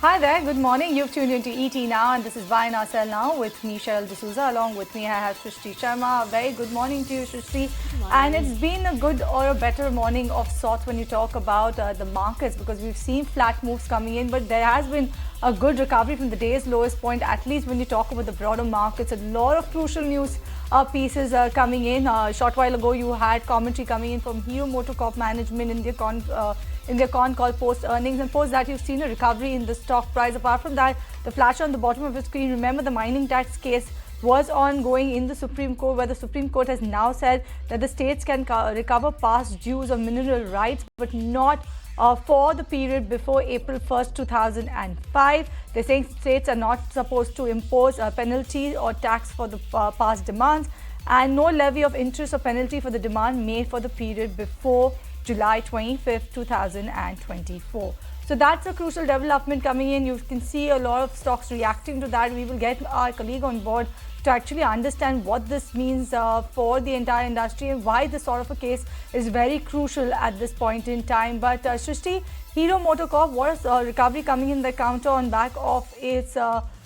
Hi there, good morning. You've tuned into ET Now, and this is bnsn Now with me, Cheryl D'Souza. Along with me, I have Shrishti Sharma. A very good morning to you, Shrishti. And it's been a good or a better morning of sorts when you talk about the markets, because we've seen flat moves coming in, but there has been a good recovery from the day's lowest point, at least when you talk about the broader markets. A lot of crucial news pieces are coming in. A short while ago, you had commentary coming in from Hero MotoCorp management in their con call post earnings, and post that you've seen a recovery in the stock price. Apart from that, the flash on the bottom of the screen, remember the mining tax case was ongoing in the Supreme Court, where the Supreme Court has now said that the states can recover past dues of mineral rights, but not for the period before April 1st, 2005. They're saying states are not supposed to impose a penalty or tax for the past demands, and no levy of interest or penalty for the demand made for the period before July 25th, 2024. So that's a crucial development coming in. You can see a lot of stocks reacting to that. We will get our colleague on board to actually understand what this means for the entire industry and why this sort of a case is very crucial at this point in time. But Shrishti, Hero MotoCorp was recovery coming in the counter on back of its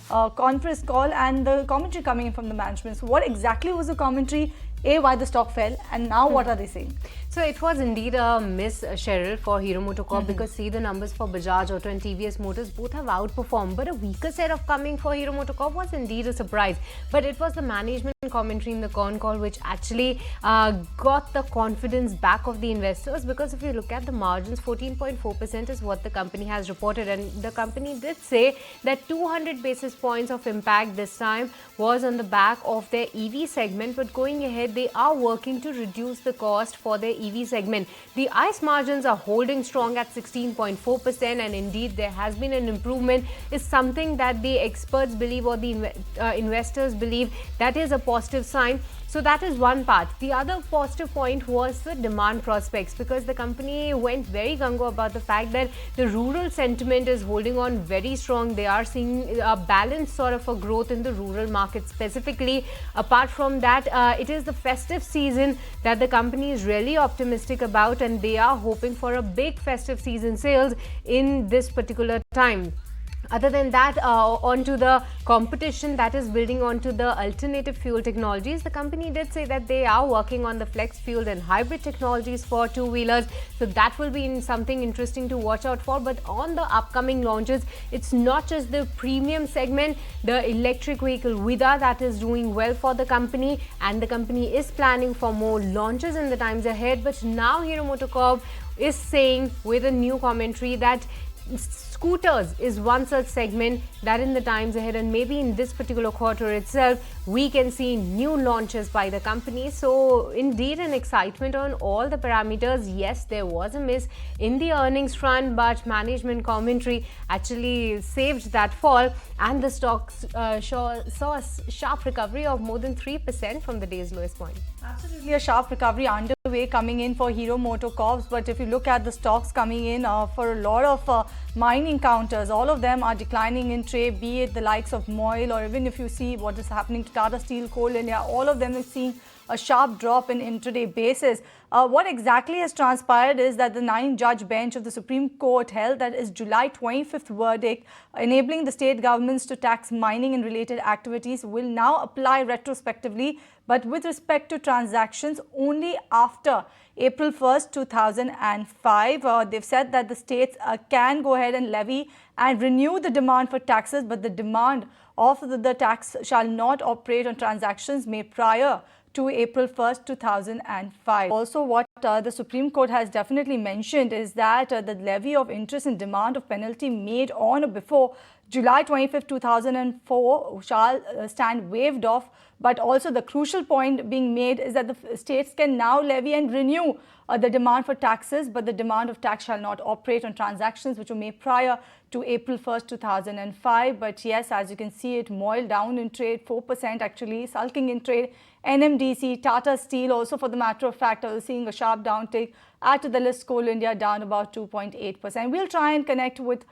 conference call and the commentary coming in from the management. So what exactly was the commentary? Why the stock fell, and now what are they saying? So it was indeed a miss, Cheryl, for Hero MotoCorp, because see, the numbers for Bajaj Auto and TVS Motors both have outperformed, but a weaker set of coming for Hero MotoCorp was indeed a surprise. But it was the management commentary in the con call which actually got the confidence back of the investors, because if you look at the margins, 14.4% is what the company has reported, and the company did say that 200 basis points of impact this time was on the back of their EV segment, but going ahead they are working to reduce the cost for their EV segment. The ICE margins are holding strong at 16.4%, and indeed there has been an improvement. Is something that the experts believe, or the investors believe, that is a positive sign. So that is one part. The other positive point was the demand prospects, because the company went very gung-ho about the fact that the rural sentiment is holding on very strong. They are seeing a balanced sort of a growth in the rural market specifically. Apart from that, it is the festive season that the company is really optimistic about, and they are hoping for a big festive season sales in this particular time. Other than that, onto the competition that is building onto the alternative fuel technologies, the company did say that they are working on the flex fuel and hybrid technologies for two-wheelers. So that will be something interesting to watch out for. But on the upcoming launches, it's not just the premium segment, the electric vehicle Vida that is doing well for the company, and the company is planning for more launches in the times ahead. But now Hero MotoCorp is saying with a new commentary that scooters is one such segment that in the times ahead, and maybe in this particular quarter itself, we can see new launches by the company. So indeed an excitement on all the parameters. Yes, there was a miss in the earnings front, but management commentary actually saved that fall, and the stocks saw a sharp recovery of more than 3% from the day's lowest point. Absolutely a sharp recovery underway coming in for Hero MotoCorp. But if you look at the stocks coming in for a lot of mining counters, all of them are declining in trade, be it the likes of Moil, or even if you see what is happening to Tata Steel, Coal India, all of them are seeing a sharp drop in intraday basis. What exactly has transpired is that the 9-judge bench of the Supreme Court held that its July 25th verdict enabling the state governments to tax mining and related activities will now apply retrospectively, but with respect to transactions only after April 1st, 2005. They've said that the states can go ahead and levy and renew the demand for taxes, but the demand of the tax shall not operate on transactions made prior to April 1st, 2005. Also, what the Supreme Court has definitely mentioned is that the levy of interest and demand of penalty made on or before July 25th, 2004 shall stand waived off. But also the crucial point being made is that the states can now levy and renew the demand for taxes, but the demand of tax shall not operate on transactions which were made prior to April 1st, 2005. But yes, as you can see, it moiled down in trade, 4% actually, sulking in trade. NMDC, Tata Steel also, for the matter of fact, are seeing a sharp downtick. Add to the list, Coal India down about 2.8%. We'll try and connect with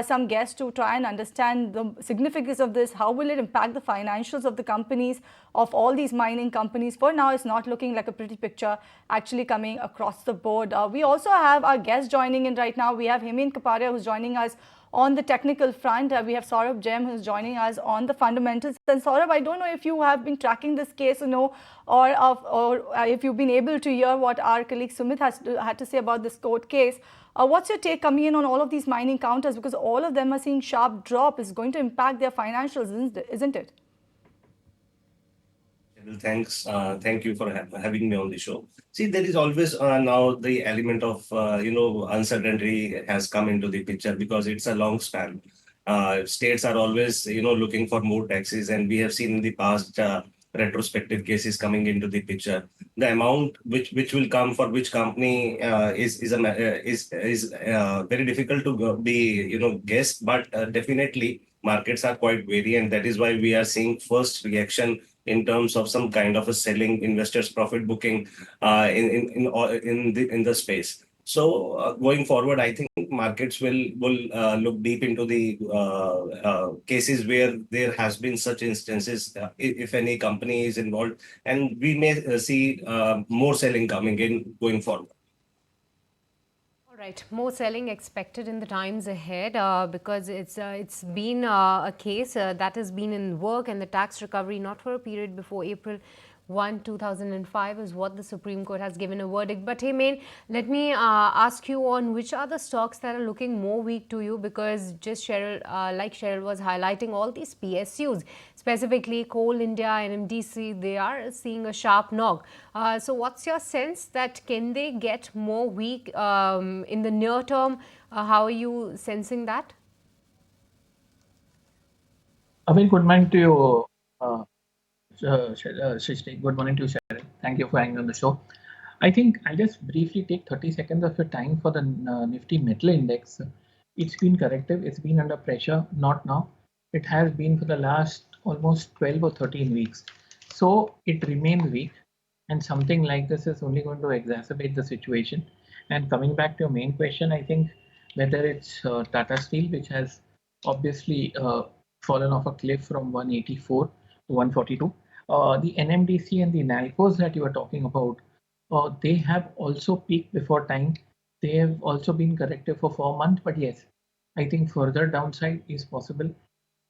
some guests to try and understand the significance of this. How will it impact the financials of the companies, of all these mining companies? For now, it's not looking like a pretty picture actually coming across the board. We also have our guest joining in right now. We have Himen Kapadia, who's joining us on the technical front. We have Saurabh Jain who's joining us on the fundamentals. And Saurabh, I don't know if you have been tracking this case or no, or if you've been able to hear what our colleague Sumit had to say about this court case. What's your take coming in on all of these mining counters? Because all of them are seeing sharp drop. It's going to impact their financials, isn't it? Well, thanks. Thank you for having me on the show. See, there is always now the element of uncertainty has come into the picture because it's a long span. States are always looking for more taxes, and we have seen in the past retrospective cases coming into the picture. The amount which will come for which company is very difficult to be guess, but definitely markets are quite wary, and that is why we are seeing first reaction in terms of some kind of a selling investors profit booking in the space. So going forward, I think markets will look deep into the cases where there has been such instances, if any company is involved, and we may see more selling coming in going forward. Right, more selling expected in the times ahead because it's been a case that has been in work, and the tax recovery not for a period before April 2005 is what the Supreme Court has given a verdict. But hey, Main, let me ask you on which are the stocks that are looking more weak to you, because just Cheryl, like Cheryl was highlighting, all these PSUs, specifically Coal India and MDC, they are seeing a sharp knock. So what's your sense that can they get more weak in the near term? How are you sensing that? A very good morning to you, Shrishti. Good morning to you, Cheryl. Thank you for hanging on the show. I think I'll just briefly take 30 seconds of your time for the Nifty Metal Index. It's been corrective. It's been under pressure, not now. It has been for the last almost 12 or 13 weeks. So it remains weak, and something like this is only going to exacerbate the situation. And coming back to your main question, I think whether it's Tata Steel, which has obviously fallen off a cliff from 184 to 142, the NMDC and the NALCOs that you are talking about, they have also peaked before time. They have also been corrective for 4 months, but yes, I think further downside is possible.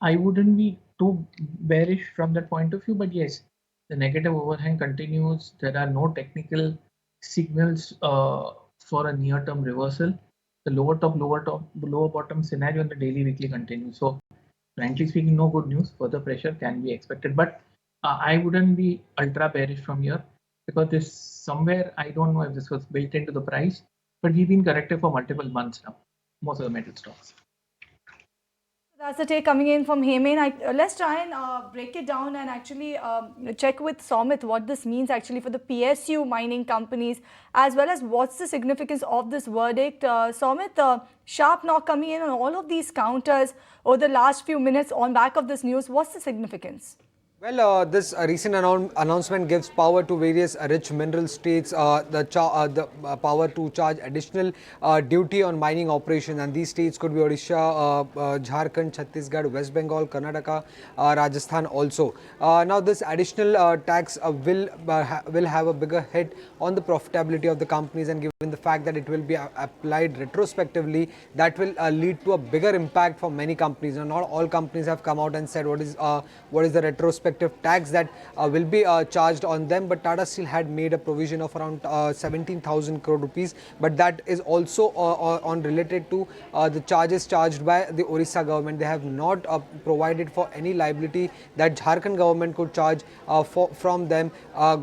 I wouldn't be too bearish from that point of view, but yes, the negative overhang continues. There are no technical signals for a near-term reversal. The lower top, lower bottom scenario on the daily, weekly continues. So frankly speaking, no good news. Further pressure can be expected, but I wouldn't be ultra bearish from here, because this somewhere, I don't know if this was built into the price, but we've been corrected for multiple months now, most of the metal stocks. That's the take coming in from Heyman. Let's try and break it down and actually check with Somit what this means actually for the PSU mining companies, as well as what's the significance of this verdict. Somit, sharp knock coming in on all of these counters over the last few minutes on back of this news. What's the significance? Well, this recent announcement gives power to various rich mineral states the power to charge additional duty on mining operations, and these states could be Odisha, Jharkhand, Chhattisgarh, West Bengal, Karnataka, Rajasthan also. Now this additional tax will have a bigger hit on the profitability of the companies, and given the fact that it will be applied retrospectively, that will lead to a bigger impact for many companies. Now, not all companies have come out and said what is the retrospective tax that will be charged on them, but Tata Steel had made a provision of around 17,000 crore rupees, but that is also on related to the charges charged by the Orissa government. They have not provided for any liability that Jharkhand government could charge from them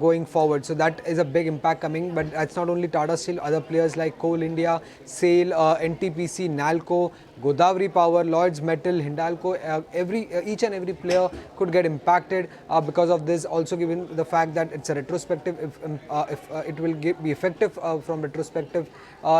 going forward. So that is a big impact coming, but that's not only Tata Steel. Other players like Coal India, SAIL, NTPC, NALCO, Godavari Power, Lloyds Metal, Hindalco, each and every player could get impacted because of this. Also, given the fact that it's a retrospective, if it will be effective from retrospective,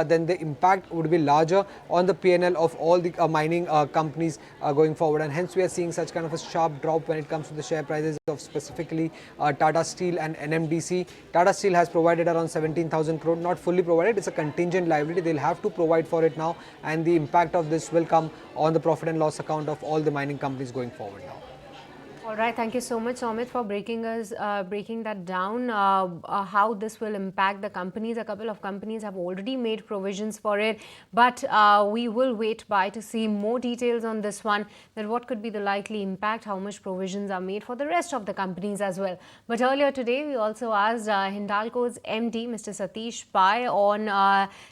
then the impact would be larger on the PNL of all the mining companies going forward, and hence we are seeing such kind of a sharp drop when it comes to the share prices of specifically Tata Steel and NMDC. Tata Steel has provided around 17,000 crore, not fully provided. It's a contingent liability. They'll have to provide for it now, and the impact of this will come on the profit and loss account of all the mining companies going forward now. All right, thank you so much, Somit, for breaking that down. How this will impact the companies. A couple of companies have already made provisions for it, but we will wait by to see more details on this one. That what could be the likely impact, how much provisions are made for the rest of the companies as well. But earlier today, we also asked Hindalco's MD, Mr. Satish Pai, on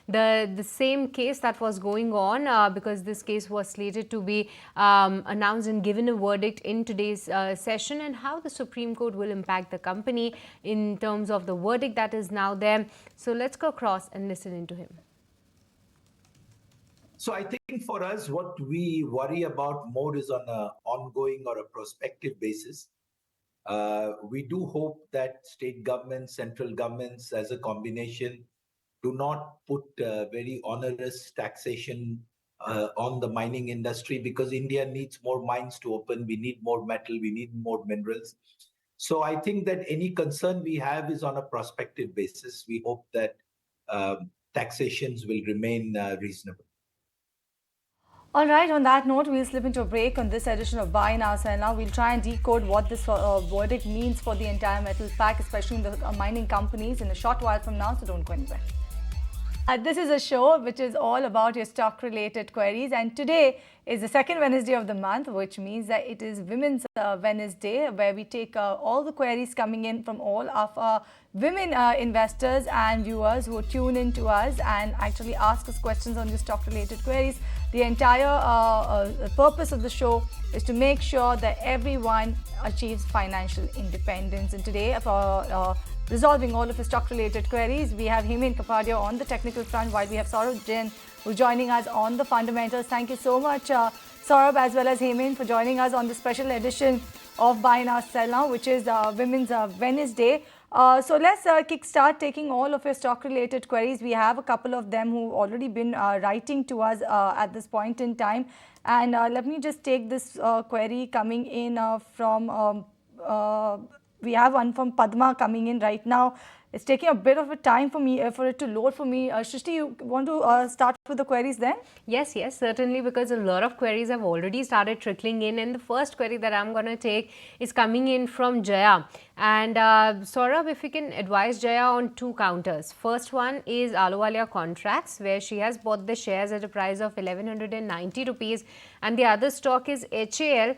the same case that was going on because this case was slated to be announced and given a verdict in today's session, and how the Supreme Court will impact the company in terms of the verdict that is now there. So let's go across and listen into him. So I think for us, what we worry about more is on an ongoing or a prospective basis. We do hope that state governments, central governments as a combination do not put very onerous taxation on the mining industry, because India needs more mines to open. We need more metal, we need more minerals. So I think that any concern we have is on a prospective basis. We hope that taxations will remain reasonable. All right, on that note, we'll slip into a break on this edition of Buy Now, Sell Now. We'll try and decode what this verdict means for the entire metal pack, especially in the mining companies, in a short while from now, so don't go anywhere. This is a show which is all about your stock-related queries, and today is the second Wednesday of the month, which means that it is Women's Wednesday, where we take all the queries coming in from all of our women investors and viewers who tune in to us and actually ask us questions on your stock-related queries. The entire purpose of the show is to make sure that everyone achieves financial independence. And today, for resolving all of the stock-related queries, we have Hemen Kapadia on the technical front, while we have Saurabh Jain who's joining us on the fundamentals. Thank you so much, Saurabh, as well as Hemen, for joining us on the special edition of Buy Now, Sell Now, which is Women's Wednesday. So let's kickstart taking all of your stock-related queries. We have a couple of them who've already been writing to us at this point in time. And let me just take this query coming in from... we have one from Padma coming in right now. It's taking a bit of a time for me for it to load for me. Shrishti, you want to start with the queries then? Yes, certainly, because a lot of queries have already started trickling in, and the first query that I'm going to take is coming in from Jaya. And Saurabh, if you can advise Jaya on two counters. First one is Ahluwalia Contracts, where she has bought the shares at a price of 1190 rupees, and the other stock is HAL,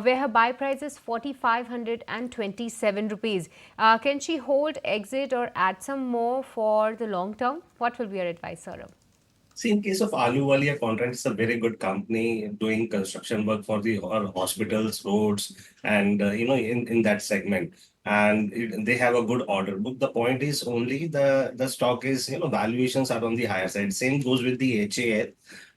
where her buy price is 4527 rupees. Can she hold, exit, or add some more for the long term? What will be your advice, Saurabh? See, in case of Ahluwalia Contracts, it's a very good company doing construction work for the hospitals, roads, and in that segment. And they have a good order book. The point is only the stock is, valuations are on the higher side. Same goes with the HAL.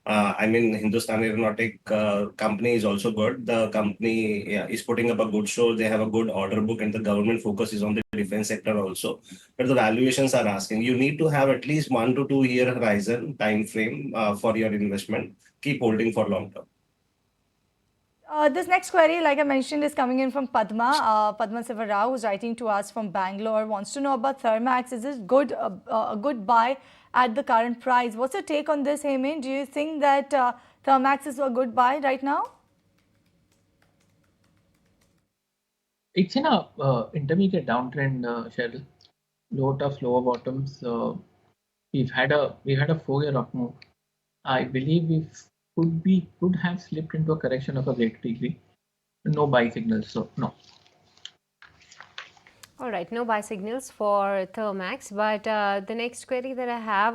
I mean, Hindustan Aeronautic company is also good. The company is putting up a good show. They have a good order book, and the government focus is on the defense sector also. But the valuations are asking. You need to have at least 1 to 2 year horizon time frame for your investment. Keep holding for long term. This next query, like I mentioned, is coming in from Padma. Padma Sivarao, who's writing to us from Bangalore, wants to know about Thermax. Is it good a good buy at the current price? What's your take on this, Hemen? Do you think that Thermax is a good buy right now? It's in a intermediate downtrend, Cheryl. Low tops, lower bottoms. We've had a 4-year up move. I believe we could have slipped into a correction of a greater degree. No buy signals, so no. All right, no buy signals for Thermax. But the next query that I have,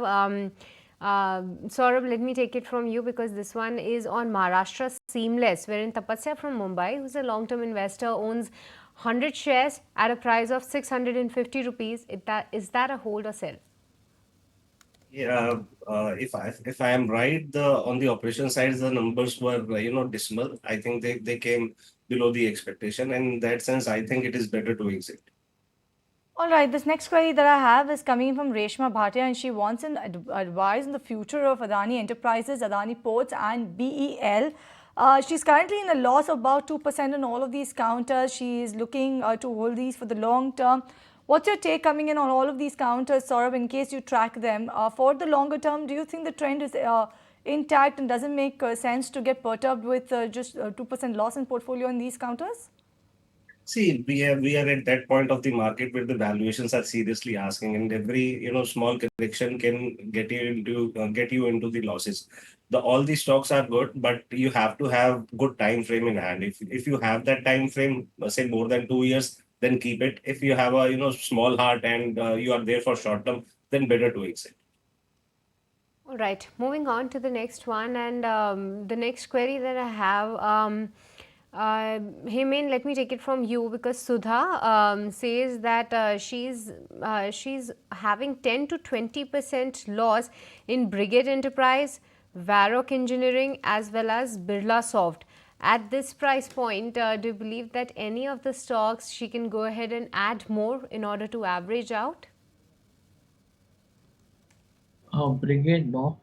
Saurabh, let me take it from you, because this one is on Maharashtra Seamless, wherein Tapasya from Mumbai, who's a long-term investor, owns 100 shares at a price of 650 rupees. Is that a hold or sell? Yeah, if I am right, on the operation side, the numbers were dismal. I think they came below the expectation, and in that sense, I think it is better to exit. All right, this next query that I have is coming from Reshma Bhatia, and she wants an advice on the future of Adani Enterprises, Adani Ports, and BEL. She's currently in a loss of about 2% on all of these counters. She is looking to hold these for the long term. What's your take coming in on all of these counters, Saurabh, in case you track them? For the longer term, do you think the trend is intact and doesn't make sense to get perturbed with just 2% loss in portfolio in these counters? We are at that point of the market where the valuations are seriously asking, and every small correction can get you into the losses. All the stocks are good, but you have to have good time frame in hand. If you have that time frame, say more than 2 years, then keep it. If you have a small heart and you are there for short term, then better to exit. All right, moving on to the next one, and the next query that I have. Heyman, let me take it from you, because Sudha says that she's having 10 to 20% loss in Brigade Enterprise, Varroc Engineering, as well as Birla Soft. At this price point, do you believe that any of the stocks she can go ahead and add more in order to average out? Brigade, no.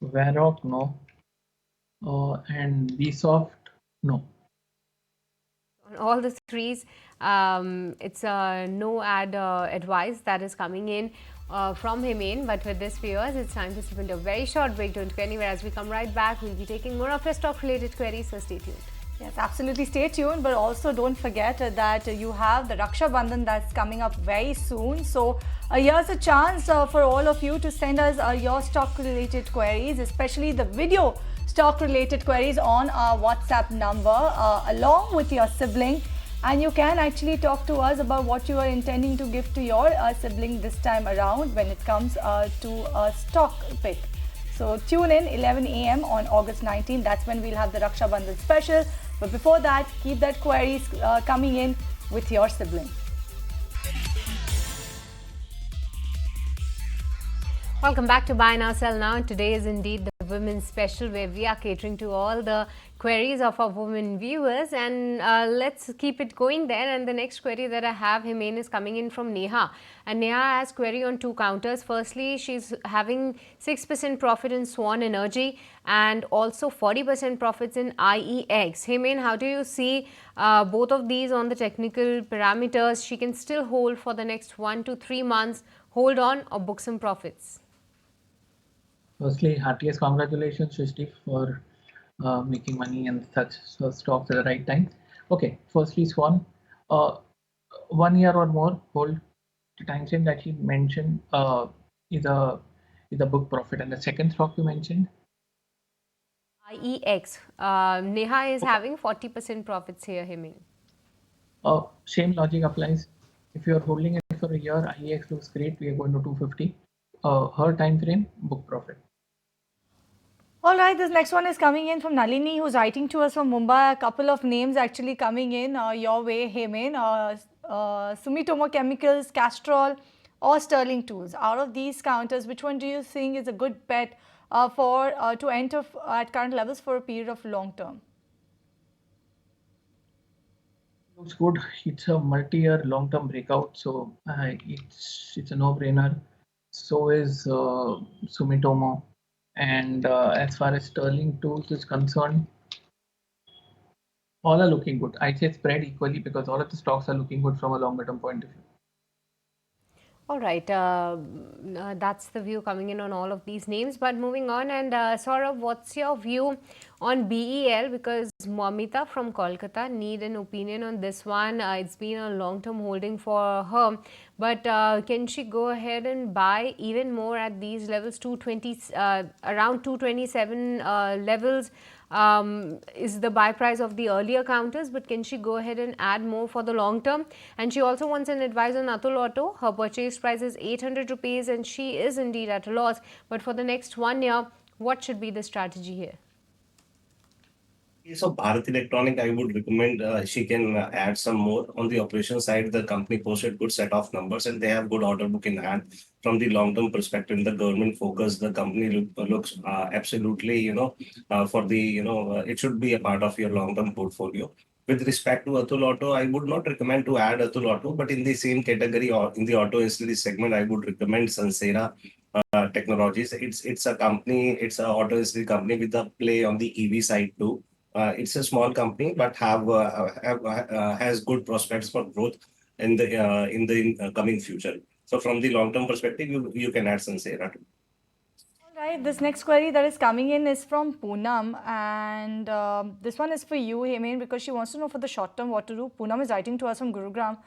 Varroc, no. And Vsoft, no. On all the threes, it's a no ad advice that is coming in from Hemain. But with this, viewers, it's time to slip into a very short break. Don't go anywhere. As we come right back, we'll be taking more of your stock related queries, so stay tuned. Yes, absolutely. Stay tuned, but also don't forget that you have the Raksha Bandhan that's coming up very soon. So here's a chance for all of you to send us your stock related queries, especially the video stock related queries on our WhatsApp number along with your sibling. And you can actually talk to us about what you are intending to give to your sibling this time around when it comes to a stock pick. So tune in 11 a.m. on August 19. That's when we'll have the Raksha Bandhan special. But before that, keep that queries coming in with your sibling. Welcome back to Buy Now Sell Now. Today is indeed the Women's Special, where we are catering to all the queries of our women viewers, and let's keep it going there. And the next query that I have, Hemain, is coming in from Neha, and Neha has query on two counters. Firstly, she's having 6% profit in Swan Energy and also 40% profits in IEX. Hemain, how do you see both of these on the technical parameters? She can still hold for the next 1 to 3 months, hold on, or book some profits? Firstly, heartiest congratulations, Shrishti, for making money and such stocks at the right time. Okay, firstly, Swan, 1 year or more hold. The time frame that you mentioned is a book profit, and the second stock you mentioned, IEX. Neha is having 40% profits here, Hemain. same logic applies. If you are holding it for a year, IEX looks great. We are going to 250. Her time frame, book profit. All right, this next one is coming in from Nalini, who's writing to us from Mumbai. A couple of names actually coming in your way, Hemain. Sumitomo Chemicals, Castrol, or Sterling Tools. Out of these counters, which one do you think is a good bet to enter at current levels for a period of long term? Looks good. It's a multi-year long-term breakout, so it's a no-brainer. So is Sumitomo. And as far as Sterling Tools is concerned, all are looking good. I'd say spread equally because all of the stocks are looking good from a longer term point of view. All right, that's the view coming in on all of these names. But moving on, and Saurabh, what's your view on BEL? Because Mamita from Kolkata need an opinion on this one. It's been a long-term holding for her, but can she go ahead and buy even more at these levels, 220, around 227 levels? Is the buy price of the earlier counters, but can she go ahead and add more for the long term? And she also wants an advice on Atul Auto. Her purchase price is 800 rupees and she is indeed at a loss. But for the next 1 year, what should be the strategy here? So Bharat Electronic, I would recommend she can add some more. On the operation side, the company posted good set of numbers and they have good order book in hand. From the long-term perspective, the government focus, the company looks absolutely, for the, it should be a part of your long-term portfolio. With respect to Atul Auto, I would not recommend to add Atul Auto, but in the same category or in the auto ancillary segment, I would recommend Sansera Technologies. It's a company, it's an auto ancillary company with a play on the EV side too. It's a small company, but has good prospects for growth in the coming future. So from the long term perspective, you can add Sansera too. Right, this next query that is coming in is from Poonam, and this one is for you, Hemen, because she wants to know for the short term what to do. Poonam is writing to us from Gurugram,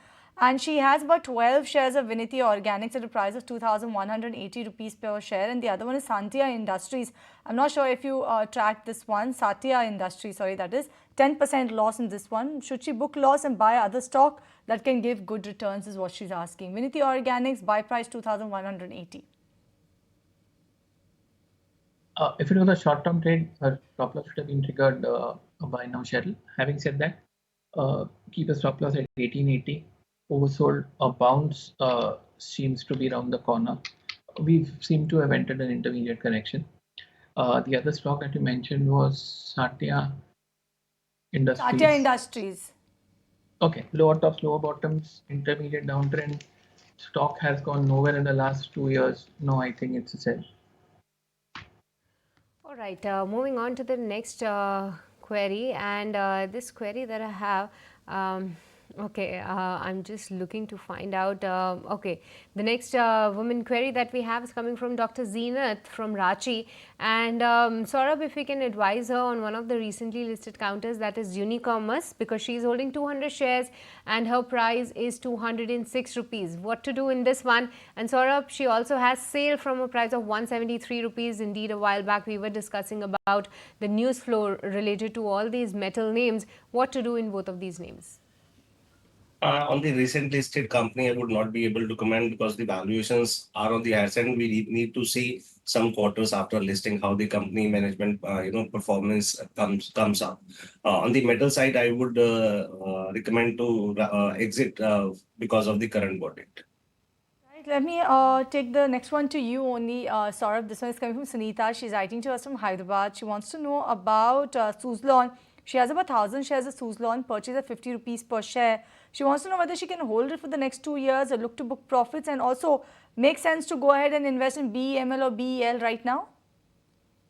and she has about 12 shares of Vinity Organics at a price of 2,180 rupees per share, and the other one is Satya Industries. I'm not sure if you tracked this one, Satya Industries, sorry, that is 10% loss in this one. Should she book loss and buy other stock that can give good returns is what she's asking. Vinity Organics, buy price 2,180. If it was a short-term trade, her stop loss should have been triggered by now, Cheryl. Having said that, keep a stop loss at 1880. Oversold or bounce seems to be around the corner. We seem to have entered an intermediate correction. The other stock that you mentioned was Satya Industries. Satya Industries. Okay, lower tops, lower bottoms, intermediate downtrend. Stock has gone nowhere in the last 2 years. No, I think it's a sell. All right, moving on to the next query, and this query that I have, I'm just looking to find out, okay, the next woman query that we have is coming from Dr. Zeenath from Ranchi, and Saurabh, if we can advise her on one of the recently listed counters, that is Unicommerce, because she is holding 200 shares and her price is 206 rupees. What to do in this one? And Saurabh, she also has sale from a price of 173 rupees. Indeed, a while back we were discussing about the news flow related to all these metal names. What to do in both of these names? On the recent listed company, I would not be able to comment because the valuations are on the higher side. We need to see some quarters after listing how the company management, performance comes up. On the metal side, I would recommend to exit because of the current verdict. Right, let me take the next one to you only, Saurabh. This one is coming from Sunita. She's writing to us from Hyderabad. She wants to know about Suzlon. She has about 1,000 shares of Suzlon, purchased at 50 rupees per share. She wants to know whether she can hold it for the next 2 years or look to book profits, and also make sense to go ahead and invest in BEML or BEL right now.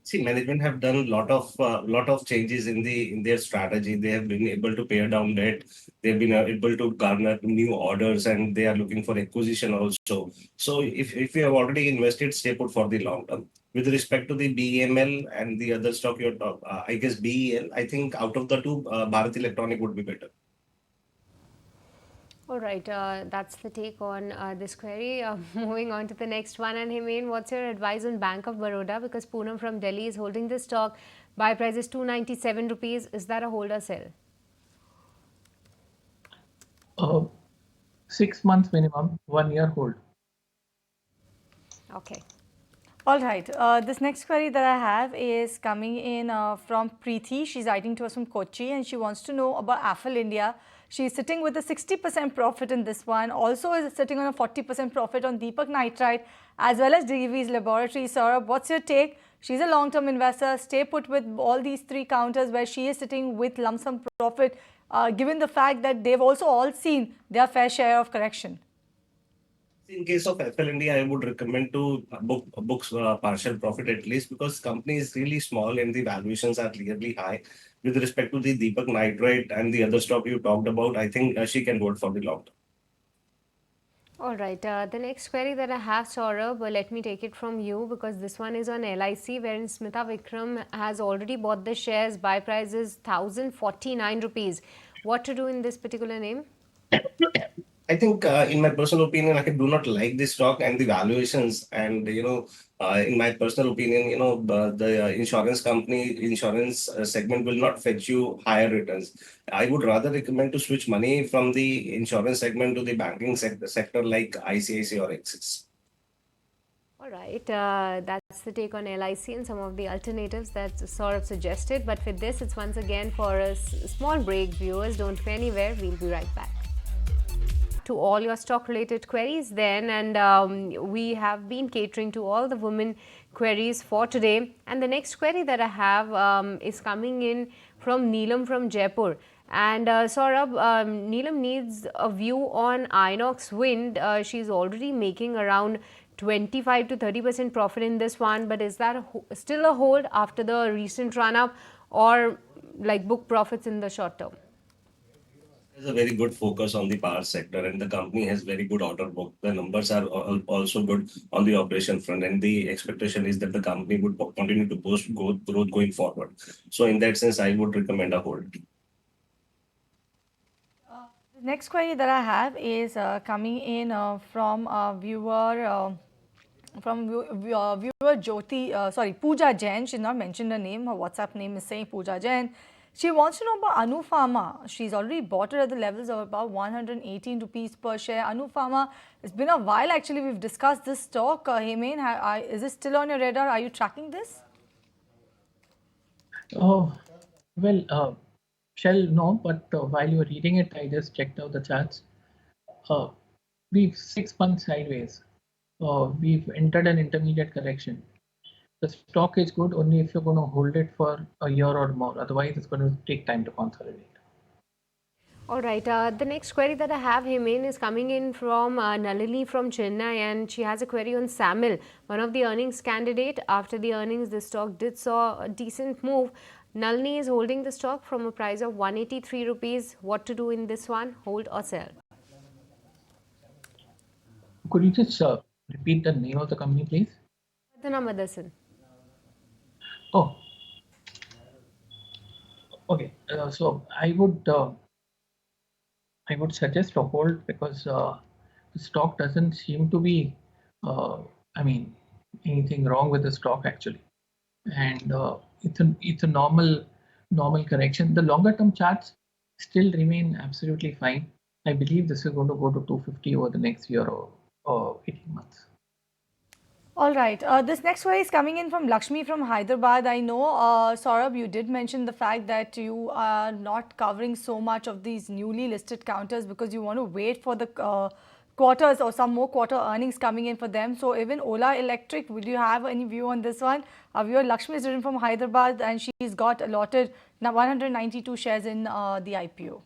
See, management have done lot of changes in their strategy. They have been able to pare down debt. They've been able to garner new orders, and they are looking for acquisition also. So, if you have already invested, stay put for the long term. With respect to the BEML and the other stock you're talking, I guess BEL. I think out of the two, Bharat Electronic would be better. All right, that's the take on this query. Moving on to the next one, and Hemen, what's your advice on Bank of Baroda? Because Poonam from Delhi is holding this stock. Buy price is 297 rupees. Is that a hold or sell? 6 months minimum, 1 year hold. Okay. All right. This next query that I have is coming in from Preeti. She's writing to us from Kochi, and she wants to know about Affle India. She's sitting with a 60% profit in this one. Also is sitting on a 40% profit on Deepak Nitrite as well as Divi's Laboratories. Saurabh, what's your take? She's a long-term investor. Stay put with all these three counters where she is sitting with lump sum profit, given the fact that they've also all seen their fair share of correction. In case of Affle India, I would recommend to book partial profit at least, because company is really small and the valuations are clearly high. With respect to the Deepak Nitrite and the other stock you talked about, I think she can hold for the long term. All right, the next query that I have, Saurabh, let me take it from you, because this one is on LIC, wherein Smita Vikram has already bought the shares. Buy price is 1,049 rupees. What to do in this particular name? I think, in my personal opinion, I do not like this stock and the valuations. And in my personal opinion, the insurance segment will not fetch you higher returns. I would rather recommend to switch money from the insurance segment to the banking sector like ICICI or Axis. All right, that's the take on LIC and some of the alternatives that Saurabh suggested. But with this, it's once again for a small break. Viewers, don't go anywhere. We'll be right back to all your stock related queries then, and we have been catering to all the women queries for today. And the next query that I have is coming in from Neelam from Jaipur. And Saurabh, Neelam needs a view on Inox Wind. She's already making around 25 to 30% profit in this one, but is that still a hold after the recent run up, or like book profits in the short term? There's a very good focus on the power sector, and the company has very good order book. The numbers are also good on the operation front, and the expectation is that the company would continue to post growth going forward. So, in that sense, I would recommend a hold. The next query that I have is coming in from a viewer. Viewer Jyoti, sorry, Pooja Jain. She's not mentioned her name. Her WhatsApp name is saying Pooja Jain. She wants to know about Anu Pharma. She's already bought it at the levels of about 118 rupees per share. Anu Pharma, it's been a while actually. We've discussed this stock. Hemain, is it still on your radar? Are you tracking this? Oh, well, Shell, no, but while you were reading it, I just checked out the charts. We've 6 months sideways. We've entered an intermediate correction. The stock is good only if you're going to hold it for a year or more. Otherwise, it's going to take time to consolidate. All right. The next query that I have, Hemain, is coming in from Nalini from Chennai, and she has a query on SAMIL, one of the earnings candidate. After the earnings, the stock did saw a decent move. Nalini is holding the stock from a price of 183 rupees. What to do in this one? Hold or sell? Could you just repeat the name of the company, please? Sadhana Motherson. Oh, okay. So I would suggest a hold because the stock doesn't seem to be, anything wrong with the stock actually, and it's a normal correction. The longer term charts still remain absolutely fine. I believe this is going to go to 250 over the next year or 18 months. All right. This next query is coming in from Lakshmi from Hyderabad. I know, Saurabh, you did mention the fact that you are not covering so much of these newly listed counters because you want to wait for the quarters or some more quarter earnings coming in for them. So even Ola Electric, will you have any view on this one? Our viewer Lakshmi is written from Hyderabad and she's got allotted now 192 shares in the IPO.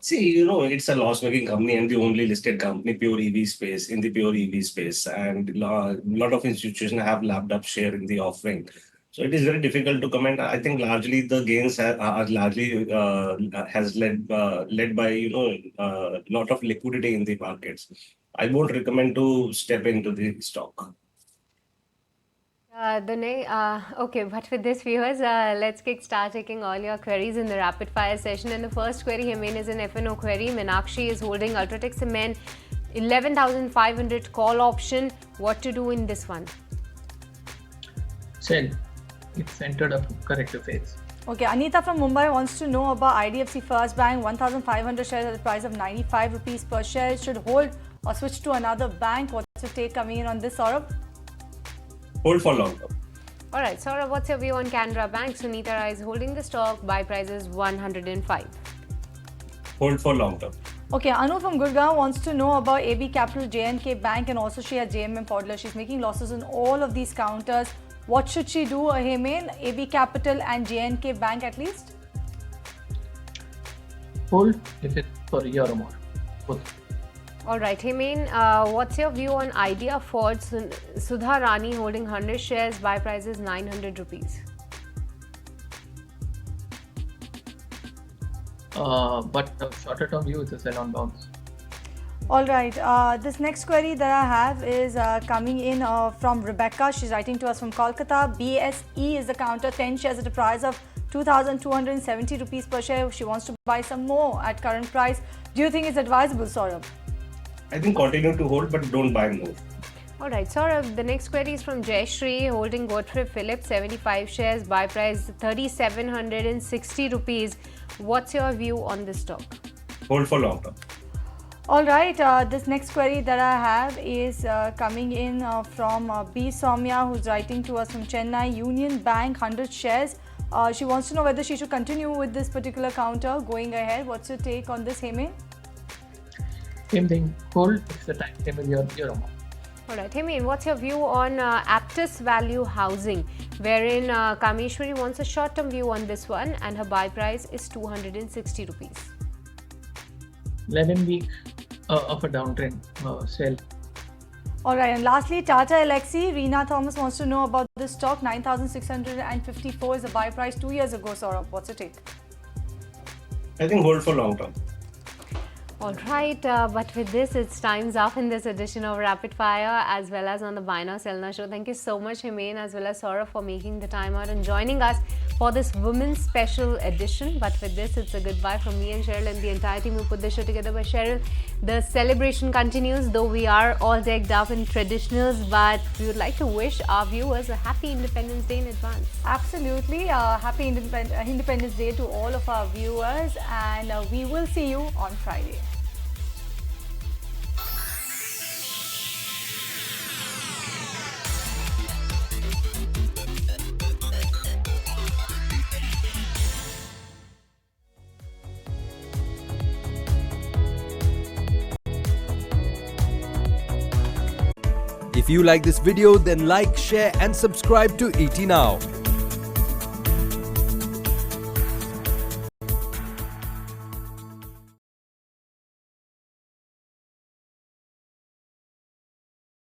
See, it's a loss-making company and the only listed company pure EV space in the pure EV space, and a lot of institutions have lapped up share in the offering. So it is very difficult to comment. I think largely the gains are largely has led by lot of liquidity in the markets. I won't recommend to step into the stock. Okay, but with this, viewers, let's kickstart taking all your queries in the rapid fire session. And the first query, Hemain, is an F&O query. Meenakshi is holding Ultratech Cement 11,500 call option. What to do in this one? Sell. It's entered a corrective phase. Okay, Anita from Mumbai wants to know about IDFC First Bank, 1,500 shares at the price of 95 rupees per share. Should hold or switch to another bank? What's your take coming in on this, Saurabh? Hold for long term. All right, Saurabh, what's your view on Canara Bank? Sunita Rai is holding the stock. Buy price is 105. Hold for long term. Okay, Anu from Gurgaon wants to know about AB Capital, J&K Bank, and also she has JMM Podler. She's making losses on all of these counters. What should she do, Hemain? AB Capital and J&K Bank at least? Hold if it's for a year or more. Both. All right, Hemain, what's your view on Idea Ford? Sudha Rani holding 100 shares. Buy price is 900 rupees. But shorter term view is a sell on bounce. All right, this next query that I have is coming in from Rebecca. She's writing to us from Kolkata. BSE is the counter, 10 shares at a price of 2,270 rupees per share. She wants to buy some more at current price. Do you think it's advisable, Saurabh? I think continue to hold, but don't buy more. All right, Saurabh, the next query is from Jayashree, holding Godfrey Phillips, 75 shares, buy price 3,760 rupees. What's your view on this stock? Hold for long term. All right, this next query that I have is coming in from B. Soumya, who's writing to us from Chennai. Union Bank, 100 shares. She wants to know whether she should continue with this particular counter going ahead. What's your take on this, Hemain? Same thing. Hold if the time frame is your amount. All right, Hemain, what's your view on Aptus Value Housing, wherein Kameshwari wants a short-term view on this one and her buy price is 260 rupees. 11 weeks of a downtrend, sell. All right, and lastly, Tata Elxsi. Reena Thomas wants to know about this stock. 9,654 is the buy price 2 years ago, Saurabh. What's your take? I think hold for long term. All right, but with this, it's time's up in this edition of Rapid Fire as well as on the Buy Now Sell Now show. Thank you so much, Himain, as well as Saurabh, for making the time out and joining us for this women's special edition. But with this, it's a goodbye from me and Cheryl and the entire team who put the show together. But Cheryl, the celebration continues, though we are all decked up in traditionals, but we would like to wish our viewers a happy Independence Day in advance. Absolutely. Happy Independence Day to all of our viewers, and we will see you on Friday. If you like this video, then like, share and subscribe to ET Now.